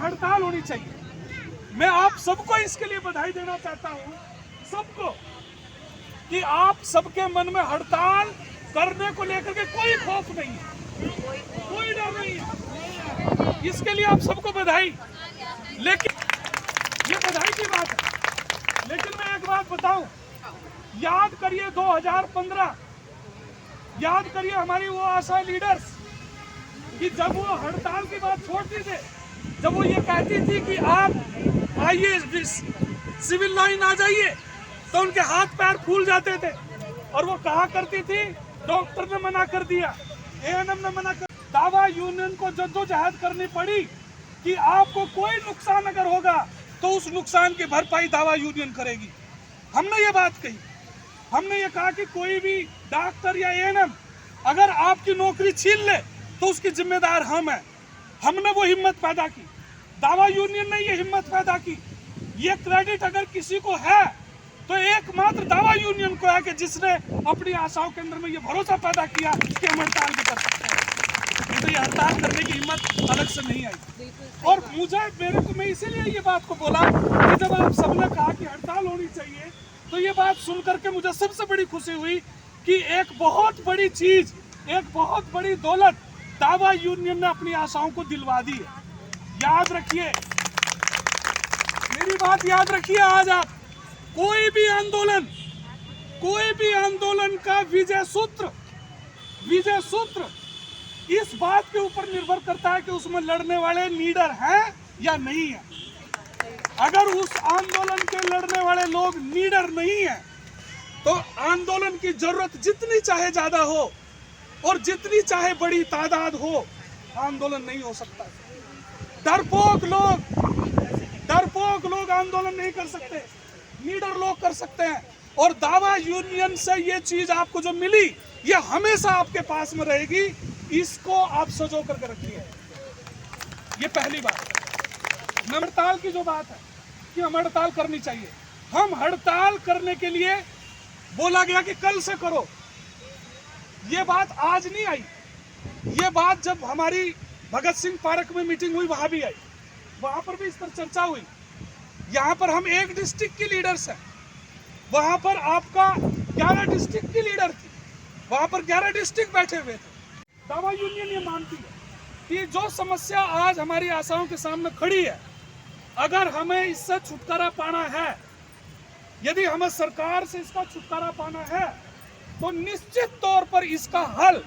हड़ताल होनी चाहिए। मैं आप सबको इसके लिए बधाई देना चाहता हूं, सबको, कि आप सबके मन में हड़ताल करने को लेकर के कोई खौफ नहीं है, कोई डर नहीं है। इसके लिए आप सबको बधाई। लेकिन ये बधाई की बात है, लेकिन मैं एक बात बताऊं, याद करिए 2015, याद करिए हमारी वो आशा लीडर्स कि जब वो हड़ताल की बात छोड़ती थे, जब वो ये कहती थी कि आप आइए सिविल लाइन आ जाइए, तो उनके हाथ पैर फूल जाते थे। और वो कहा करती थी, डॉक्टर ने मना कर दिया, एएनएम ने मना कर, दावा यूनियन को जद्दोजहद करनी पड़ी कि आपको कोई नुकसान अगर होगा तो उस नुकसान की भरपाई दावा यूनियन करेगी। हमने ये बात कही, हमने ये कहा कि कोई भी डॉक्टर या एएनएम अगर आपकी नौकरी छीन ले तो उसकी जिम्मेदार हम हैं। हमने वो हिम्मत पैदा की, दावा यूनियन ने ये हिम्मत पैदा की। ये क्रेडिट अगर किसी को है तो एकमात्र दावा यूनियन को है कि जिसने अपनी आशाओं के अंदर में ये भरोसा पैदा किया कि हम हड़ताल भी कर सकते हैं। नहीं तो ये हड़ताल करने की हिम्मत अलग से नहीं आई। और मैं इसीलिए ये बात को बोला कि जब आप सबने कहा कि हड़ताल होनी चाहिए, तो ये बात सुन करके मुझे सबसे बड़ी खुशी हुई कि एक बहुत बड़ी चीज, एक बहुत बड़ी दौलत दावा यूनियन ने अपनी आशाओं को दिलवा दी है। याद रखिए, मेरी बात याद रखिए, आज आप कोई भी आंदोलन का विजय सूत्र इस बात के ऊपर निर्भर करता है कि उसमें लड़ने वाले लीडर हैं या नहीं है। अगर उस आंदोलन के लड़ने वाले लोग लीडर नहीं हैं, तो आंदोलन की जरूरत जितनी चाहे ज्यादा हो और जितनी चाहे बड़ी तादाद हो, आंदोलन नहीं हो सकता। डरपोक लोग आंदोलन नहीं कर सकते, लीडर लोग कर सकते हैं। और दावा यूनियन से ये चीज आपको जो मिली, ये हमेशा आपके पास में रहेगी। इसको आप सजो करके रखिए। ये पहली बात। हड़ताल की जो बात है कि हम हड़ताल करनी चाहिए, हम हड़ताल करने के लिए बोला गया कि कल से करो। ये बात आज नहीं आई, ये बात जब हमारी भगत सिंह पार्क में मीटिंग हुई वहां भी आई, वहां पर भी इस पर चर्चा हुई। यहाँ पर हम एक डिस्ट्रिक्ट की लीडर्स हैं, वहां पर आपका 11 डिस्ट्रिक्ट की लीडर थी, वहां पर 11 डिस्ट्रिक्ट बैठे हुए थे। दावा यूनियन ये मानती है कि जो समस्या आज हमारी आशाओं के सामने खड़ी है, अगर हमें इससे छुटकारा पाना है, यदि हमें सरकार से इसका छुटकारा पाना है, तो निश्चित तौर पर इसका हल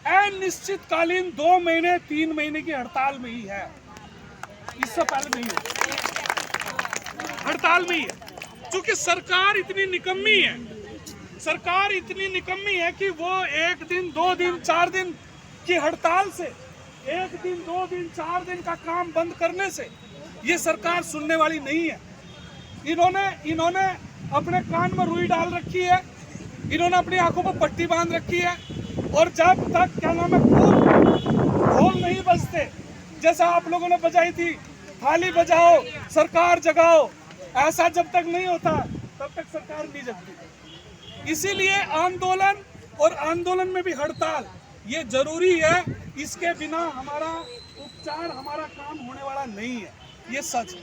अनिश्चितकालीन 2 महीने 3 महीने की हड़ताल में ही है। इससे पहले नहीं है, हड़ताल में ही है। क्योंकि सरकार इतनी निकम्मी है कि वो 1 दिन 2 दिन 4 दिन की हड़ताल से, 1 दिन 2 दिन 4 दिन का काम बंद करने से ये सरकार सुनने वाली नहीं है। इन्होंने अपने कान में रुई डाल रखी है, इन्होंने अपनी आंखों पर पट्टी बांध रखी है। और जब तक क्या नाम है ढोल नहीं बजते, जैसा आप लोगों ने बजाई थी, थाली बजाओ सरकार जगाओ, ऐसा जब तक नहीं होता तब तक सरकार नहीं जगती। इसीलिए आंदोलन और आंदोलन में भी हड़ताल ये जरूरी है। इसके बिना हमारा उपचार, हमारा काम होने वाला नहीं है, ये सच है।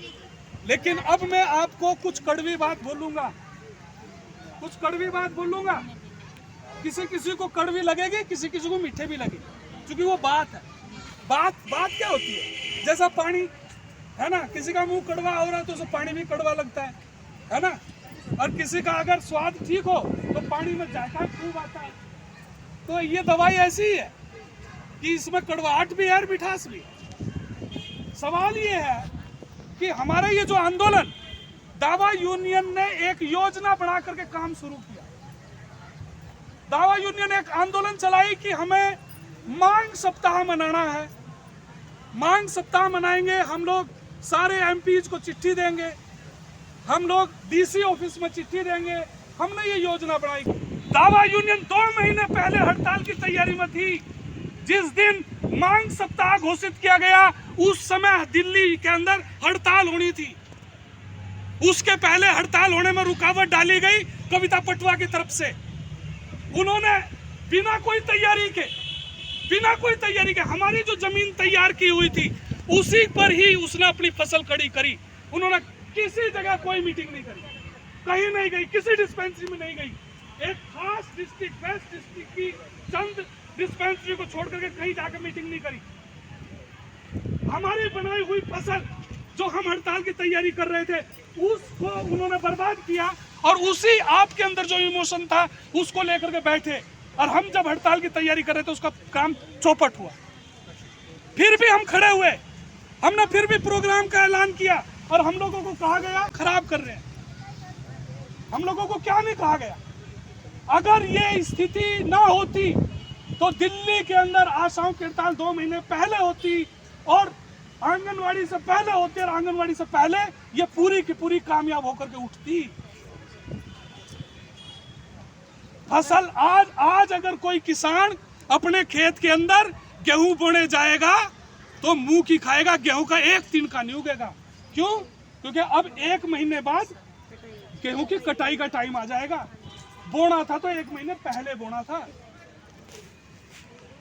लेकिन अब मैं आपको कुछ कड़वी बात बोलूंगा, किसी किसी को कड़वी लगेगी, किसी किसी को मीठे भी लगेगी, क्योंकि वो बात है। बात क्या होती है, जैसा पानी है ना, किसी का मुंह कड़वा हो रहा है तो उसे पानी भी कड़वा लगता है ना। और किसी का अगर स्वाद ठीक हो तो पानी में जायका खूब आता है। तो ये दवाई ऐसी ही है कि इसमें कड़वाहट भी है और मिठास भी है। सवाल ये है कि हमारा ये जो आंदोलन, दावा यूनियन ने एक योजना बना करके काम शुरू किया। दावा यूनियन एक आंदोलन चलाई कि हमें मांग सप्ताह मनाना है। मांग सप्ताह मनाएंगे, हम लोग सारे एमपीज को चिट्ठी देंगे, हम लोग डीसी ऑफिस में चिट्ठी देंगे। हमने ये योजना बनाई। दावा यूनियन 2 महीने पहले हड़ताल की तैयारी में थी। जिस दिन मांग सप्ताह घोषित किया गया, उस समय दिल्ली के अंदर हड़ताल होनी थी। उसके पहले हड़ताल होने में रुकावट डाली गई कविता पटवा की तरफ से। उन्होंने बिना कोई तैयारी के हमारी जो जमीन तैयार की हुई थी, उसी पर ही उसने अपनी फसल खड़ी करी। उन्होंने किसी जगह कोई मीटिंग नहीं करी, कहीं नहीं गई, किसी डिस्पेंसरी में नहीं गई। एक खास डिस्ट्रिक्ट, वेस्ट डिस्ट्रिक्ट की चंद डिस्पेंसरी को छोड़ करके कहीं जाकर मीटिंग नहीं करी। हमारी बनाई हुई फसल जो हम हड़ताल की तैयारी कर रहे थे उसको उन्होंने बर्बाद किया, और उसी आपके अंदर जो इमोशन था उसको लेकर के बैठे, और हम जब हड़ताल की तैयारी कर रहे थे उसका काम चौपट हुआ। फिर भी हम खड़े हुए, हमने फिर भी प्रोग्राम का ऐलान किया, और हम लोगों को कहा गया खराब कर रहे हैं। हम लोगों को क्या नहीं कहा गया? अगर ये स्थिति ना होती तो दिल्ली के अंदर आशाओं की हड़ताल 2 महीने पहले होती, और आंगनवाड़ी से पहले होती, और आंगनवाड़ी से पहले ये पूरी की पूरी कामयाब होकर के उठती। फसल आज अगर कोई किसान अपने खेत के अंदर गेहूं बोने जाएगा तो मुंह की खाएगा, गेहूं का एक तिनका नहीं उगेगा। क्यों? क्योंकि अब 1 महीने बाद गेहूं की कटाई का टाइम आ जाएगा। बोना था तो 1 महीने पहले बोना था।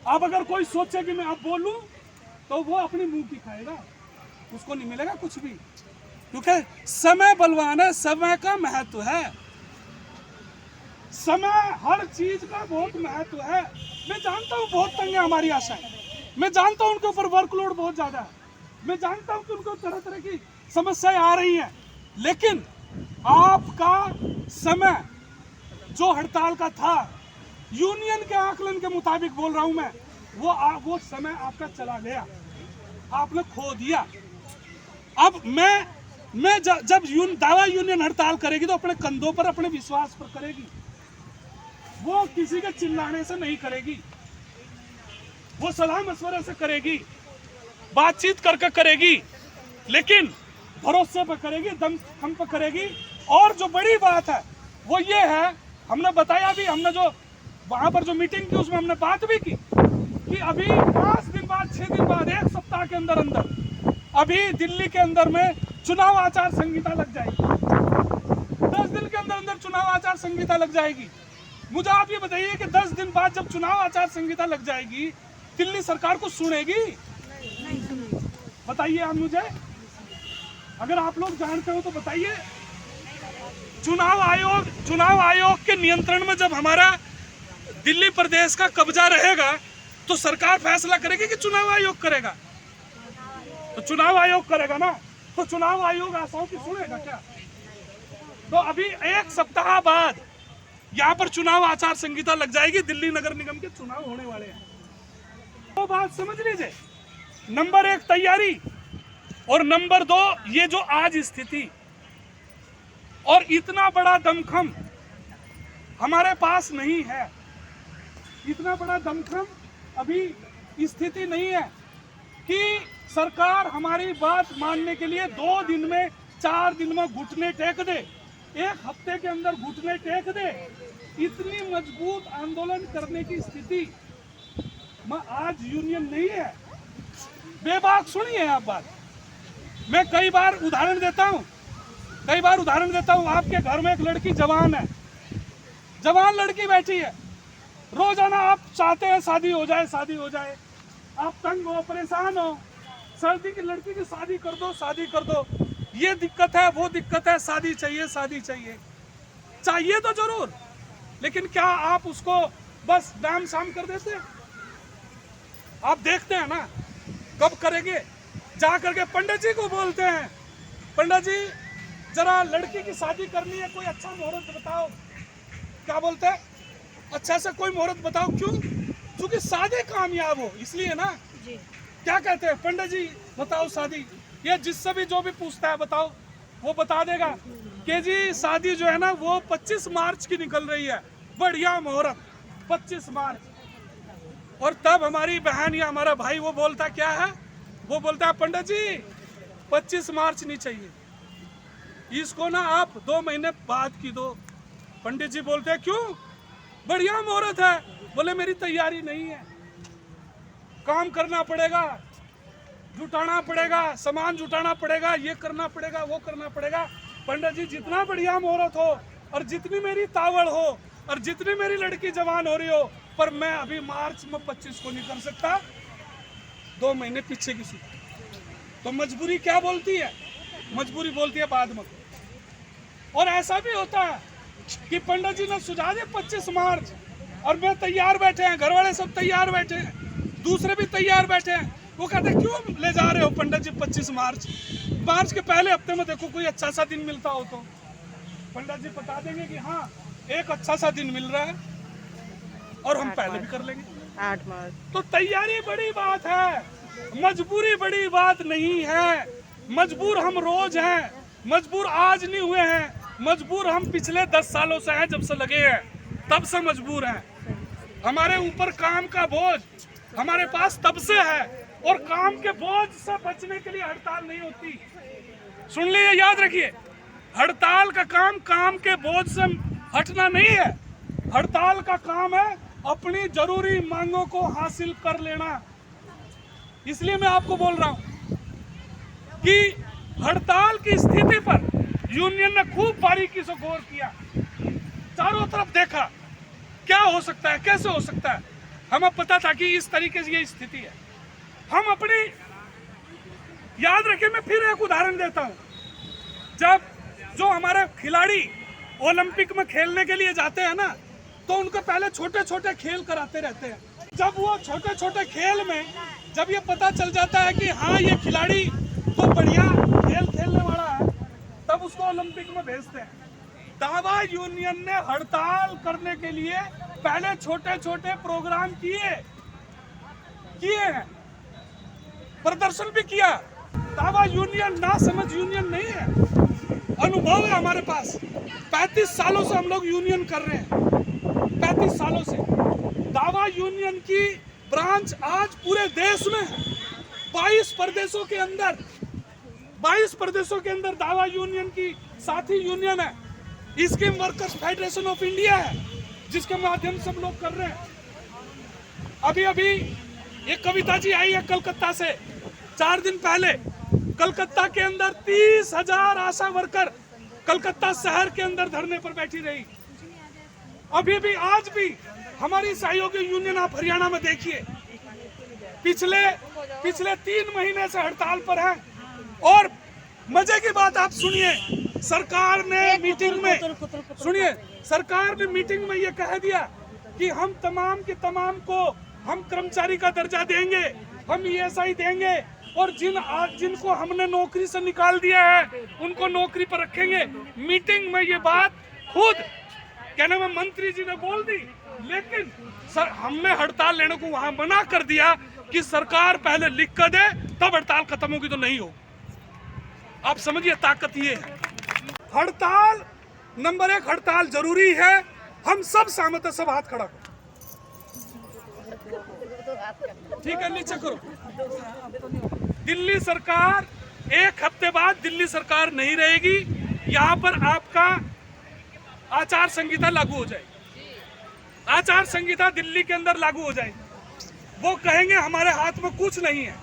अब अगर कोई सोचे कि मैं अब बोलूं तो वो अपनी मुंह की खाएगा, उसको नहीं मिलेगा कुछ भी, क्योंकि समय बलवान है, समय का महत्व है। समय हर चीज का बहुत महत्व है। मैं जानता हूँ बहुत तंग है हमारी आशाएं, मैं जानता हूँ उनके ऊपर वर्कलोड बहुत ज्यादा है, मैं जानता हूँ कि उनको तरह तरह की समस्याएं आ रही हैं, लेकिन आपका समय जो हड़ताल का था, यूनियन के आकलन के मुताबिक बोल रहा हूं मैं, वो समय आपका चला गया, आपने खो दिया। अब मैं जब दावा यूनियन हड़ताल करेगी तो अपने कंधों पर, अपने विश्वास पर करेगी, वो किसी के चिल्लाने से नहीं करेगी, वो सलाह मशवरे से करेगी, बातचीत करके करेगी, लेकिन भरोसे पर करेगी, दम पर करेगी। और जो बड़ी बात है वो ये है, हमने बताया भी, हमने जो वहां पर जो मीटिंग की उसमें हमने बात भी की कि अभी 5 दिन बाद, 6 दिन बाद, 1 सप्ताह के अंदर अंदर अभी दिल्ली के अंदर में चुनाव आचार संहिता लग जाएगी। 10 दिन के अंदर अंदर चुनाव आचार संहिता लग जाएगी। मुझे आप ये बताइए कि 10 दिन बाद जब चुनाव आचार संहिता लग जाएगी, दिल्ली सरकार को सुनेगी? नहीं सुनेगी। बताइए आप मुझे, अगर आप लोग जानते हो तो बताइए। चुनाव आयोग के नियंत्रण में जब हमारा दिल्ली प्रदेश का कब्जा रहेगा तो सरकार फैसला करेगी कि चुनाव आयोग करेगा, तो चुनाव आयोग करेगा ना, तो चुनाव आयोग आशाओं की सुनेगा क्या? तो अभी 1 सप्ताह बाद यहाँ पर चुनाव आचार संहिता लग जाएगी, दिल्ली नगर निगम के चुनाव होने वाले हैं। तो बात समझ लीजिए, नंबर 1 तैयारी, और नंबर 2 ये जो आज स्थिति, और इतना बड़ा दमखम हमारे पास नहीं है, इतना बड़ा दमखम अभी स्थिति नहीं है कि सरकार हमारी बात मानने के लिए 2 दिन में, 4 दिन में घुटने टेक दे, 1 हफ्ते के अंदर घुटने टेक दे। इतनी मजबूत आंदोलन करने की स्थिति में आज यूनियन नहीं है। बेबाक सुनिए आप बात, मैं कई बार उदाहरण देता हूँ, आपके घर में एक लड़की जवान है, जवान लड़की बैठी है, रोजाना आप चाहते हैं शादी हो जाए, आप तंग हो, परेशान हो, सर्दी की लड़की की शादी कर दो, ये दिक्कत है, वो दिक्कत है, शादी चाहिए तो जरूर, लेकिन क्या आप उसको बस नाम शाम कर देते हैं? आप देखते हैं ना कब करेंगे, जा करके पंडित जी को बोलते हैं, पंडित जी जरा लड़की की शादी करनी है, कोई अच्छा मुहूर्त बताओ। क्या बोलते हैं? अच्छा से कोई मुहूर्त बताओ। क्यों? क्योंकि शादी कामयाब हो, इसलिए ना जी। क्या कहते हैं? पंडित जी बताओ शादी, ये जिससे भी जो भी पूछता है बताओ, वो बता देगा कि जी शादी जो है ना वो 25 मार्च की निकल रही है, बढ़िया मुहूर्त 25 मार्च। और तब हमारी बहन या हमारा भाई वो बोलता क्या है? वो बोलता है पंडित जी 25 मार्च नहीं चाहिए, इसको ना आप 2 महीने बाद की दो। पंडित जी बोलते हैं क्यों? बढ़िया मुहूर्त है। बोले मेरी तैयारी नहीं है, काम करना पड़ेगा, जुटाना पड़ेगा, सामान जुटाना पड़ेगा, ये करना पड़ेगा, वो करना पड़ेगा। पंडित जी जितना बढ़िया मुहूर्त हो और जितनी मेरी तावड़ हो और जितनी मेरी लड़की जवान हो रही हो, पर मैं अभी मार्च में 25 को नहीं कर सकता, 2 महीने पीछे की सूची। तो मजबूरी क्या बोलती है? मजबूरी बोलती है बाद में। और ऐसा भी होता है कि पंडित जी ने सुझा दिया 25 मार्च और मैं तैयार बैठे हैं, घर वाले सब तैयार बैठे हैं, दूसरे भी तैयार बैठे हैं। वो कहते हैं क्यों ले जा रहे हो पंडित जी 25 मार्च? मार्च के पहले हफ्ते में देखो कोई अच्छा सा दिन मिलता हो तो पंडित जी बता देंगे कि हाँ एक अच्छा सा दिन मिल रहा है और हम पहले भी कर लेंगे 8 मार्च। तो तैयारी बड़ी बात है, मजबूरी बड़ी बात नहीं है। मजबूर हम रोज हैं, मजबूर आज नहीं हुए हैं, मजबूर हम पिछले 10 सालों से हैं, जब से लगे हैं तब से मजबूर हैं। हमारे ऊपर काम का बोझ हमारे पास तब से है और काम के बोझ से बचने के लिए हड़ताल नहीं होती। सुन लीजिए, याद रखिए, हड़ताल का काम के बोझ से हटना नहीं है। हड़ताल का काम है अपनी जरूरी मांगों को हासिल कर लेना। इसलिए मैं आपको बोल रहा हूं कि हड़ताल की स्थिति पर यूनियन ने खूब बारीकी से गौर किया, चारों तरफ देखा क्या हो सकता है, कैसे हो सकता है। हमें पता था कि इस तरीके से ये स्थिति है। हम अपनी, याद रखिए, मैं फिर एक उदाहरण देता हूं। जब जो हमारे खिलाड़ी ओलंपिक में खेलने के लिए जाते हैं ना, तो उनको पहले छोटे छोटे खेल कराते रहते हैं। जब वो छोटे छोटे खेल में जब ये पता चल जाता है कि हाँ ये खिलाड़ी तो बढ़िया खेल खेलने वाला है, तब उसको ओलंपिक में भेजते हैं। दावा यूनियन ने हड़ताल करने के लिए पहले छोटे छोटे प्रोग्राम किए हैं, प्रदर्शन भी किया। दावा यूनियन ना समझ यूनियन नहीं है, अनुभव है हमारे पास। 35 सालों से हम लोग यूनियन कर रहे हैं, 35 सालों से। दावा यूनियन की ब्रांच आज पूरे देश में है, 22 प्रदेशों के अंदर, 22 प्रदेशों के अंदर दावा यूनियन की साथी यूनियन है। Scheme workers federation of India है, जिसके माध्यम से हम लोग कर रहे हैं। अभी एक कविता जी आई है कलकत्ता से, 4 दिन पहले। कलकत्ता के अंदर 30,000 आशा वर्कर कलकत्ता शहर के अंदर धरने पर बैठी रही। अभी भी आज भी हमारी सहयोगी यूनियन आप हरियाणा में देखिए, पिछले 3 महीने से हड़ताल पर है। और मजे की बात आप सुनिए, सरकार ने मीटिंग में ये कह दिया कि हम तमाम के तमाम को हम कर्मचारी का दर्जा देंगे, हम ESI देंगे, और जिनको हमने नौकरी से निकाल दिया है उनको नौकरी पर रखेंगे। मीटिंग में ये बात खुद कहने में मंत्री जी ने बोल दी, लेकिन सर हमने हड़ताल लेने को वहां मना कर दिया कि सरकार पहले लिख कर दे, तब हड़ताल खत्म होगी, तो नहीं हो। आप समझिए ताकत ये है। हड़ताल नंबर 1, हड़ताल जरूरी है। हम सब सहमत है, सब हाथ खड़ा करो, ठीक है, नीचे करो। दिल्ली सरकार, 1 हफ्ते बाद दिल्ली सरकार नहीं रहेगी, यहाँ पर आपका आचार संहिता लागू हो जाएगी। आचार संहिता दिल्ली के अंदर लागू हो जाएगी। वो कहेंगे हमारे हाथ में कुछ नहीं है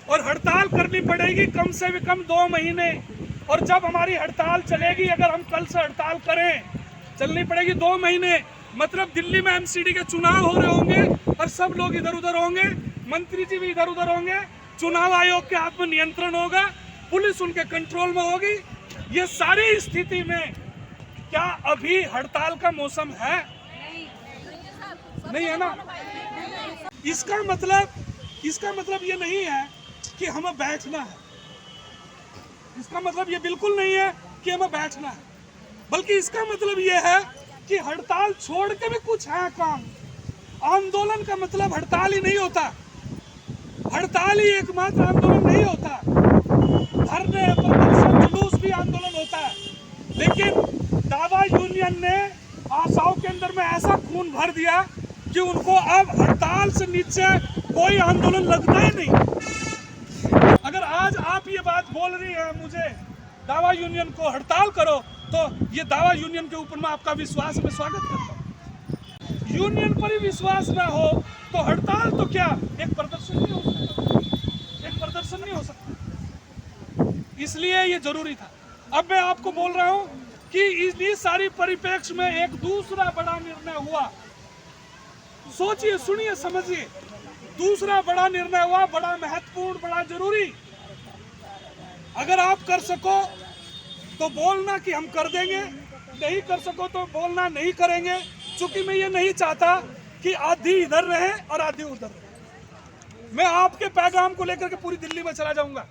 और हड़ताल करनी पड़ेगी कम से कम 2 महीने। और जब हमारी हड़ताल चलेगी, अगर हम कल से हड़ताल करें, चलनी पड़ेगी 2 महीने। मतलब दिल्ली में MCD के चुनाव हो रहे होंगे और सब लोग इधर उधर होंगे, मंत्री जी भी इधर उधर होंगे, चुनाव आयोग के हाथ में नियंत्रण होगा, पुलिस उनके कंट्रोल में होगी। ये सारी स्थिति में क्या अभी हड़ताल का मौसम है? नहीं है ना। इसका मतलब ये नहीं है कि हमें बैठना है, इसका मतलब ये बिल्कुल नहीं है कि हमें बैठना है, बल्कि इसका मतलब ये है कि हड़ताल छोड़ के भी कुछ है काम। आंदोलन का मतलब हड़ताल ही नहीं होता, हड़ताल ही एकमात्र आंदोलन नहीं होता। धरने, प्रदर्शन, जुलूस भी आंदोलन होता है। लेकिन दावा यूनियन ने आशाओं के अंदर में ऐसा खून भर दिया कि उनको अब हड़ताल से नीचे कोई आंदोलन लगता ही नहीं। अगर आज आप ये बात बोल रही है मुझे दावा यूनियन को हड़ताल करो, तो ये दावा यूनियन के ऊपर मैं आपका विश्वास में स्वागत करता हूँ। यूनियन पर ही विश्वास ना हो तो हड़ताल तो क्या, एक प्रदर्शन नहीं हो सकता, एक प्रदर्शन नहीं हो सकता। इसलिए ये जरूरी था। अब मैं आपको बोल रहा हूँ कि इस सारी परिप्रेक्ष्य में एक दूसरा बड़ा निर्णय हुआ। सोचिए, सुनिए, समझिए। दूसरा बड़ा निर्णय हुआ, बड़ा महत्वपूर्ण, बड़ा जरूरी। अगर आप कर सको तो बोलना कि हम कर देंगे, नहीं कर सको तो बोलना नहीं करेंगे, क्योंकि मैं ये नहीं चाहता कि आधी इधर रहे और आधी उधर रहे। मैं आपके पैगाम को लेकर के पूरी दिल्ली में चला जाऊंगा,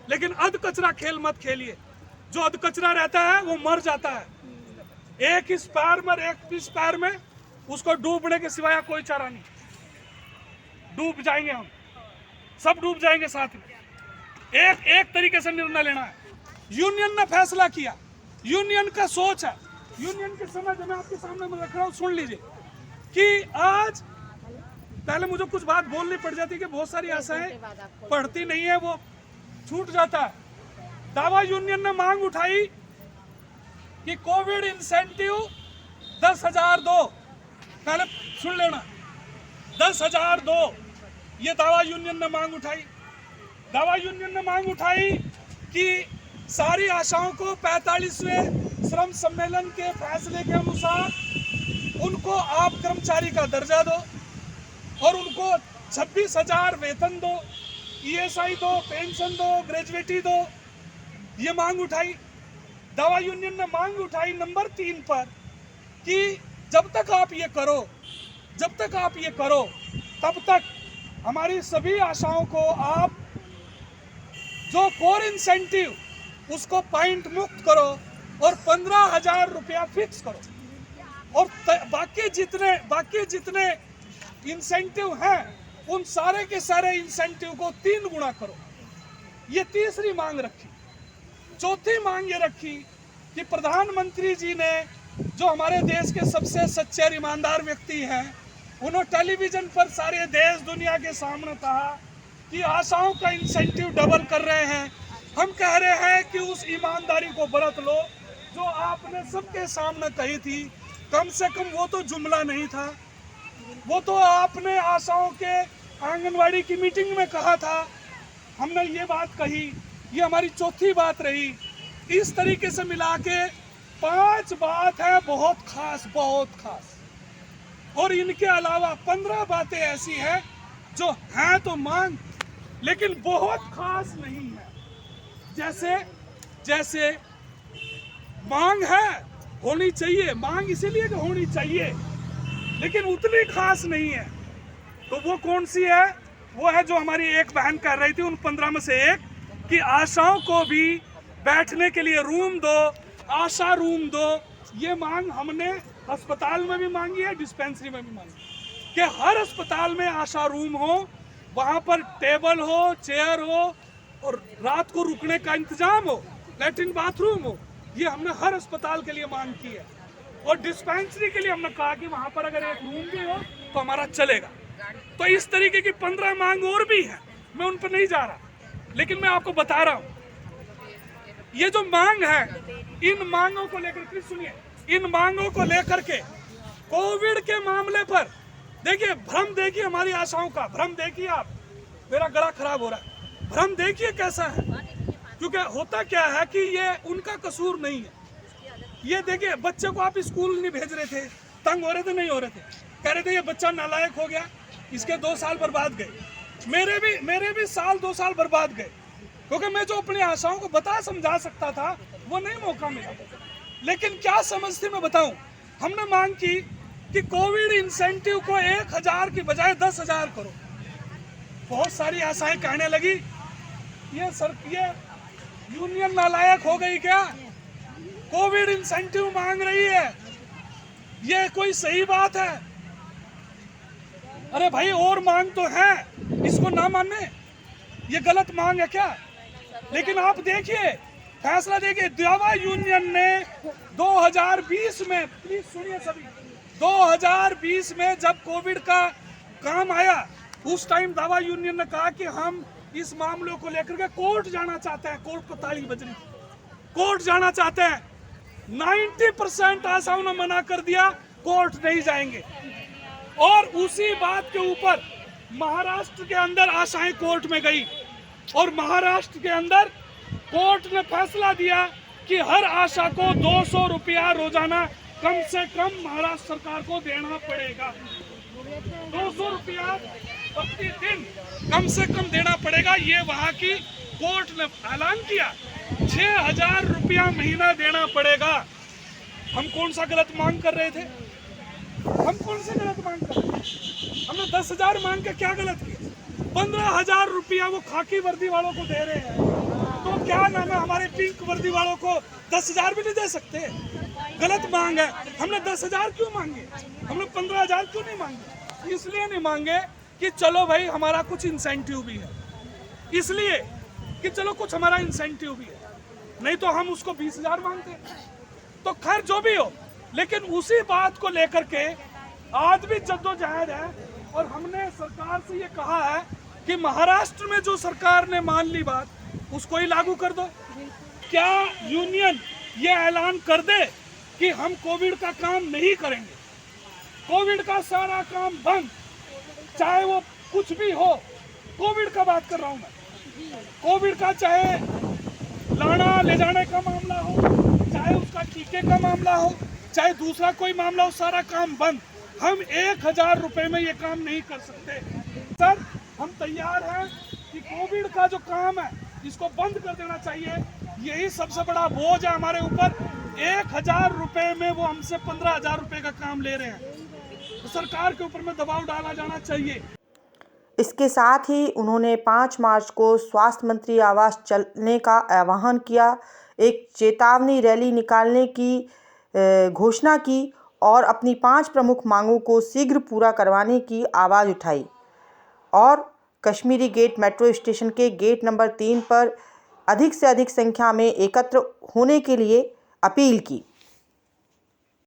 लेकिन अध कचरा खेल मत खेलिए। जो अध कचरा रहता है वो मर जाता है, एक इस पैर में एक इस पैर में, उसको डूबने के सिवाय कोई चारा नहीं। डूब जाएंगे हम, सब डूब जाएंगे साथ में। एक तरीके से निर्णय लेना है। यूनियन ने फैसला किया, यूनियन का सोच है, यूनियन के समझ मैं आपके सामने में रख रहा हूँ, सुन लीजिए कि आज पहले मुझे कुछ बात बोलनी पड़ जाती कि बहुत सारी आशाएं पढ़ती नहीं है, वो छूट जाता है। दावा यूनियन ने मांग उठाई कि कोविड इंसेंटिव 10,000 दो, पहले सुन लेना, 10,000 दो, ये दावा यूनियन ने मांग उठाई। दावा यूनियन ने मांग उठाई कि सारी आशाओं को 45वें श्रम सम्मेलन के फैसले के अनुसार उनको आप कर्मचारी का दर्जा दो और उनको 26,000 वेतन दो, ESI दो, पेंशन दो, ग्रेजुएटी दो, ये मांग उठाई। दावा यूनियन ने मांग उठाई नंबर 3 पर कि जब तक आप ये करो तब तक हमारी सभी आशाओं को आप जो कोर इंसेंटिव उसको पॉइंट मुक्त करो और 15,000 रुपया फिक्स करो और बाकी जितने इंसेंटिव हैं उन सारे के सारे इंसेंटिव को 3 गुना करो। ये तीसरी मांग रखी। चौथी मांग ये रखी कि प्रधानमंत्री जी ने, जो हमारे देश के सबसे सच्चे और ईमानदार व्यक्ति हैं, उन्होंने टेलीविजन पर सारे देश दुनिया के सामने कहा कि आशाओं का इंसेंटिव डबल कर रहे हैं। हम कह रहे हैं कि उस ईमानदारी को बरत लो जो आपने सबके सामने कही थी। कम से कम वो तो जुमला नहीं था, वो तो आपने आशाओं के आंगनवाड़ी की मीटिंग में कहा था। हमने ये बात कही, ये हमारी चौथी बात रही। इस तरीके से मिला के 5 बात है बहुत खास, और इनके अलावा 15 बातें ऐसी हैं जो हैं तो मांग लेकिन बहुत खास नहीं है। जैसे मांग है, होनी चाहिए, मांग इसीलिए कि होनी चाहिए, लेकिन उतनी खास नहीं है। तो वो कौन सी है? वो है जो हमारी एक बहन कह रही थी उन 15 में से एक, कि आशाओं को भी बैठने के लिए रूम दो, आशा रूम दो। ये मांग हमने अस्पताल में भी मांगी है, डिस्पेंसरी में भी मांगी कि हर अस्पताल में आशा रूम हो, वहाँ पर टेबल हो, चेयर हो और रात को रुकने का इंतजाम हो, लैट्रिन बाथरूम हो। ये हमने हर अस्पताल के लिए मांग की है। और डिस्पेंसरी के लिए हमने कहा कि वहाँ पर अगर एक रूम भी हो तो हमारा चलेगा। तो इस तरीके की 15 मांग और भी है, मैं उन पर नहीं जा रहा, लेकिन मैं आपको बता रहा हूँ ये जो मांग है, इन मांगों को लेकर, सुनिए, इन मांगों को लेकर के कोविड के मामले पर देखिए, भ्रम देखिए हमारी आशाओं का, भ्रम देखिए आप, मेरा गला खराब हो रहा है, भ्रम देखिए कैसा है। क्योंकि होता क्या है कि ये उनका कसूर नहीं है। ये देखिए, बच्चे को आप स्कूल नहीं भेज रहे थे, तंग हो रहे थे, नहीं हो रहे थे, कह रहे थे ये बच्चा नालायक हो गया, इसके 2 साल बर्बाद गए। मेरे भी 2 साल बर्बाद गए, क्योंकि मैं जो अपनी आशाओं को बता समझा सकता था वो नहीं मौका मिला। लेकिन क्या समझ थी मैं बताऊं, हमने मांग की कि कोविड इंसेंटिव को 1,000 की बजाय 10,000 करो। बहुत सारी आशाएं कहने लगी ये यूनियन नालायक हो गई क्या, कोविड इंसेंटिव मांग रही है, ये कोई सही बात है? अरे भाई, और मांग तो है, इसको ना माने, ये गलत मांग है क्या? लेकिन आप देखिए, फैसला देखिए, दावा यूनियन ने 2020 में, प्लीज सुनिए सभी, 2020 में जब कोविड का काम आया, उस टाइम दावा यूनियन ने कहा कि हम इस मामलों को लेकर के कोर्ट जाना चाहते हैं। कोर्ट को ताली बज रही, कोर्ट जाना चाहते हैं। 90% आशाओं ने मना कर दिया, कोर्ट नहीं जाएंगे। और उसी बात के ऊपर महाराष्ट्र के अंदर आशाएं कोर्ट में गई और महाराष्ट्र के अंदर कोर्ट ने फैसला दिया कि हर आशा को 200 रुपया रोजाना कम से कम महाराष्ट्र सरकार को देना पड़ेगा। 200 रुपया प्रतिदिन कम से कम देना पड़ेगा। ये वहाँ की कोर्ट ने ऐलान किया, 6,000 रुपया महीना देना पड़ेगा। हम कौन सा गलत मांग कर रहे थे? हम कौन सा गलत मांग कर रहे थे? हमने 10,000 मांग के क्या गलत किया? 15,000 रुपया वो खाकी वर्दी वालों को दे रहे हैं, तो क्या नाम है, हमारे पिंक वर्दी वालों को 10,000 भी नहीं दे सकते? गलत मांग है। हमने 10,000 क्यों मांगे? हमने 15,000 क्यों नहीं मांगे? इसलिए नहीं मांगे कि चलो भाई हमारा कुछ इंसेंटिव भी है, इसलिए कि चलो कुछ हमारा इंसेंटिव भी है, नहीं तो हम उसको 20,000 मांगते। तो खैर जो भी हो, लेकिन उसी बात को लेकर के आज भी जद्दोजहद है। और हमने सरकार से ये कहा है कि महाराष्ट्र में जो सरकार ने मान ली बात, उसको ही लागू कर दो। क्या यूनियन ये ऐलान कर दे कि हम कोविड का काम नहीं करेंगे, कोविड का सारा काम बंद, चाहे वो कुछ भी हो, कोविड का बात कर रहा हूं मैं, कोविड का चाहे लाना ले जाने का मामला हो, चाहे उसका टीके का मामला हो, चाहे दूसरा कोई मामला हो, सारा काम बंद। हम 1,000 रुपए में ये काम नहीं कर सकते। सर हम तैयार हैं कि कोविड का जो काम है इसको बंद कर देना चाहिए। यही सबसे बड़ा बोझ है हमारे ऊपर। 1,000 रुपए में वो हमसे 15,000 रुपए का काम ले रहे हैं, तो सरकार के ऊपर में दबाव डाला जाना चाहिए। इसके साथ ही उन्होंने 5 मार्च को स्वास्थ्य मंत्री आवास चलने का आह्वान किया, एक चेतावनी रैली निकालने की घोषणा की और अपनी 5 प्रमुख मांगों को शीघ्र पूरा करवाने की आवाज़ उठाई और कश्मीरी गेट मेट्रो स्टेशन के गेट नंबर 3 पर अधिक से अधिक संख्या में एकत्र होने के लिए अपील की।